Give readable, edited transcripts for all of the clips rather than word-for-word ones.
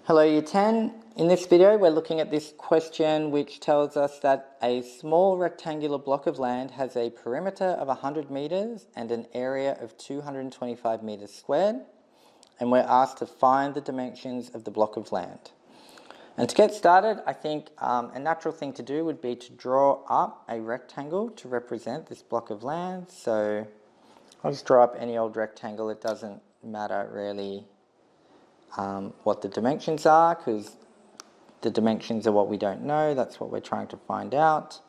Hello Year 10. In this video we're looking at this question which tells us that a small rectangular block of land has a perimeter of 100 meters and an area of 225 meters squared, and we're asked to find the dimensions of the block of land. And to get started, I think a natural thing to do would be to draw up a rectangle to represent this block of land. So I'll just draw up any old rectangle. It doesn't matter really what the dimensions are, because the dimensions are what we don't know. That's what we're trying to find out.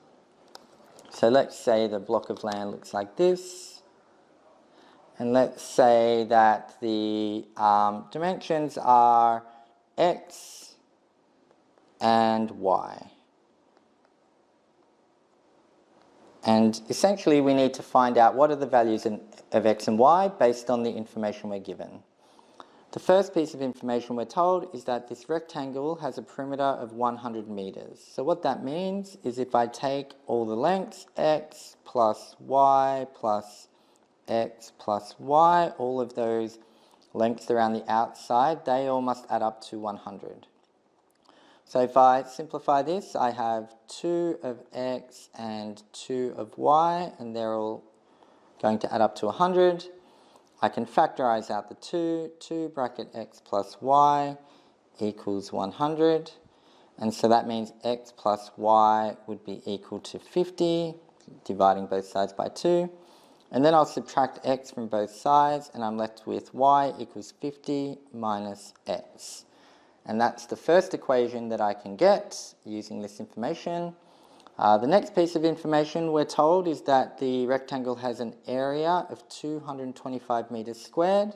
So let's say the block of land looks like this, and let's say that the dimensions are x and y. And essentially we need to find out what are the values of x and y based on the information we're given. The first piece of information we're told is that this rectangle has a perimeter of 100 meters. So what that means is if I take all the lengths, x plus y plus x plus y, all of those lengths around the outside, they all must add up to 100. So if I simplify this, I have 2 of x and 2 of y, and they're all going to add up to 100. I can factorize out the 2 bracket x plus y equals 100. And so that means x plus y would be equal to 50, dividing both sides by 2. And then I'll subtract x from both sides, and I'm left with y equals 50 minus x. And that's the first equation that I can get using this information. The next piece of information we're told is that the rectangle has an area of 225 meters squared.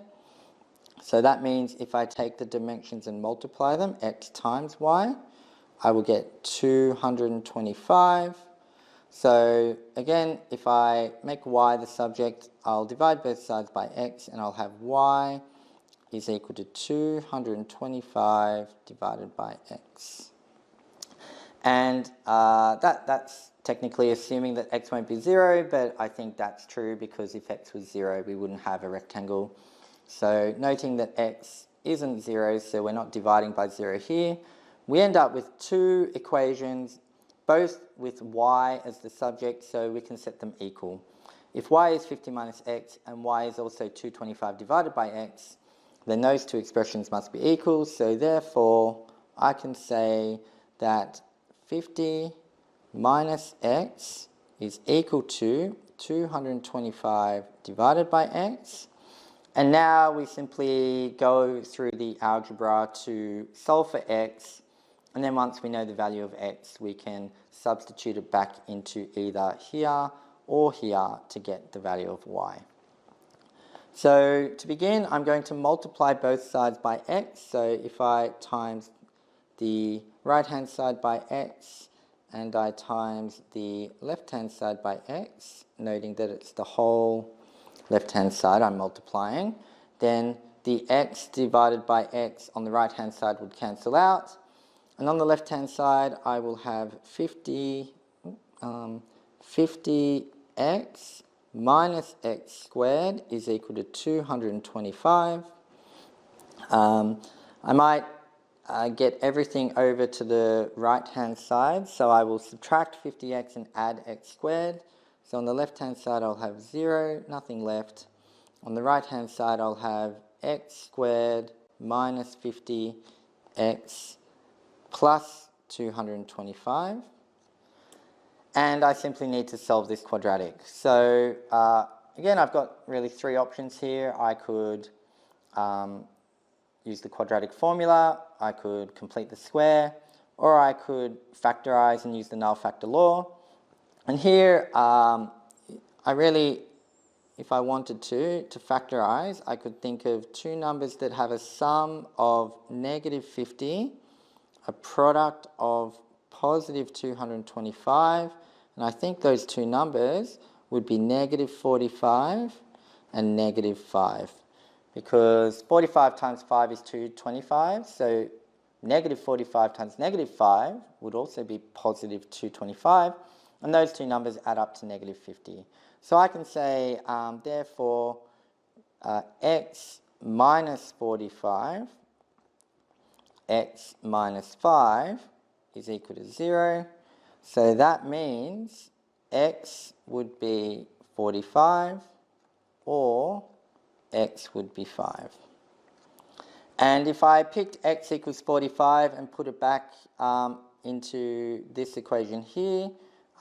So that means if I take the dimensions and multiply them, x times y, I will get 225. So again, if I make y the subject, I'll divide both sides by x, and I'll have y is equal to 225 divided by x. And that's technically assuming that x won't be 0, but I think that's true because if x was 0, we wouldn't have a rectangle. So noting that x isn't 0, so we're not dividing by 0 here, we end up with two equations, both with y as the subject, so we can set them equal. If y is 50 minus x and y is also 225 divided by x, then those two expressions must be equal. So therefore, I can say that 50 minus x is equal to 225 divided by x. And now we simply go through the algebra to solve for x. And then once we know the value of x, we can substitute it back into either here or here to get the value of y. So to begin, I'm going to multiply both sides by x. So if I times the right-hand side by x and I times the left-hand side by x, noting that it's the whole left-hand side I'm multiplying, then the x divided by x on the right-hand side would cancel out. And on the left-hand side, I will have 50x minus x squared is equal to 225. I might get everything over to the right-hand side, so I will subtract 50x and add x squared. So on the left-hand side, I'll have 0, nothing left. On the right-hand side, I'll have x squared minus 50x plus 225. And I simply need to solve this quadratic. So again, I've got really three options here. I could use the quadratic formula, I could complete the square, or I could factorize and use the null factor law. And here, if I wanted to factorize, I could think of two numbers that have a sum of negative 50, a product of positive 225, and I think those two numbers would be negative 45 and negative 5, because 45 times 5 is 225, so negative 45 times negative 5 would also be positive 225, and those two numbers add up to negative 50. So I can say, therefore, x minus 45 x minus 5 is equal to 0. So that means x would be 45 or x would be 5. And if I picked x equals 45 and put it back into this equation here,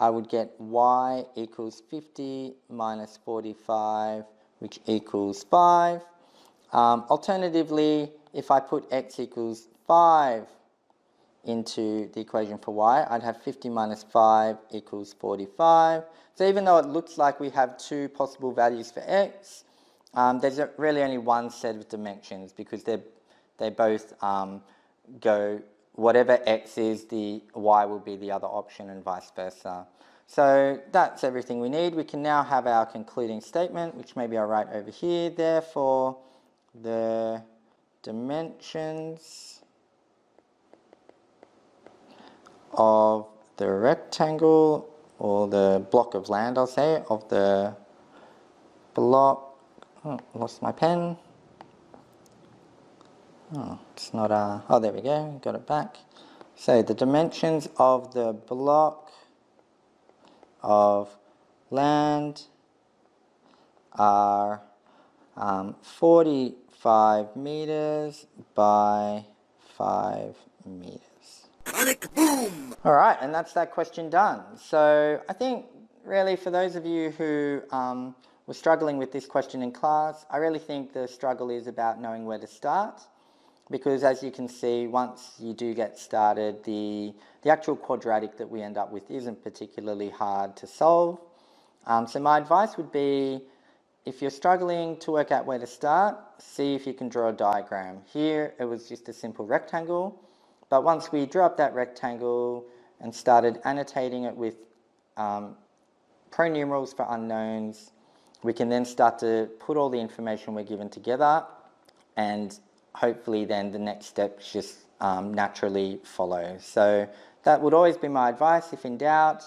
I would get y equals 50 minus 45, which equals 5. Alternatively, if I put x equals 5 into the equation for y, I'd have 50 minus 5 equals 45. So even though it looks like we have two possible values for x, there's really only one set of dimensions because they both go, whatever x is, the y will be the other option and vice versa. So that's everything we need. We can now have our concluding statement, which maybe I'll write over here. Therefore, the dimensions of the rectangle, or the block of land, I'll say, of the block, lost my pen. Oh, it's not oh, there we go, got it back. So the dimensions of the block of land are 45 meters by 5 meters. Panic boom! Alright, and that's that question done. So I think really for those of you who were struggling with this question in class, I really think the struggle is about knowing where to start. Because as you can see, once you do get started, the actual quadratic that we end up with isn't particularly hard to solve. So my advice would be, if you're struggling to work out where to start, see if you can draw a diagram. Here it was just a simple rectangle, but once we drew up that rectangle and started annotating it with pronumerals for unknowns, we can then start to put all the information we're given together, and hopefully then the next steps just naturally follow. So that would always be my advice. If in doubt,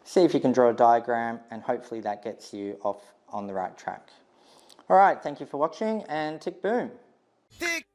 see if you can draw a diagram, and hopefully that gets you off on the right track. All right, thank you for watching, and tick boom. Tick.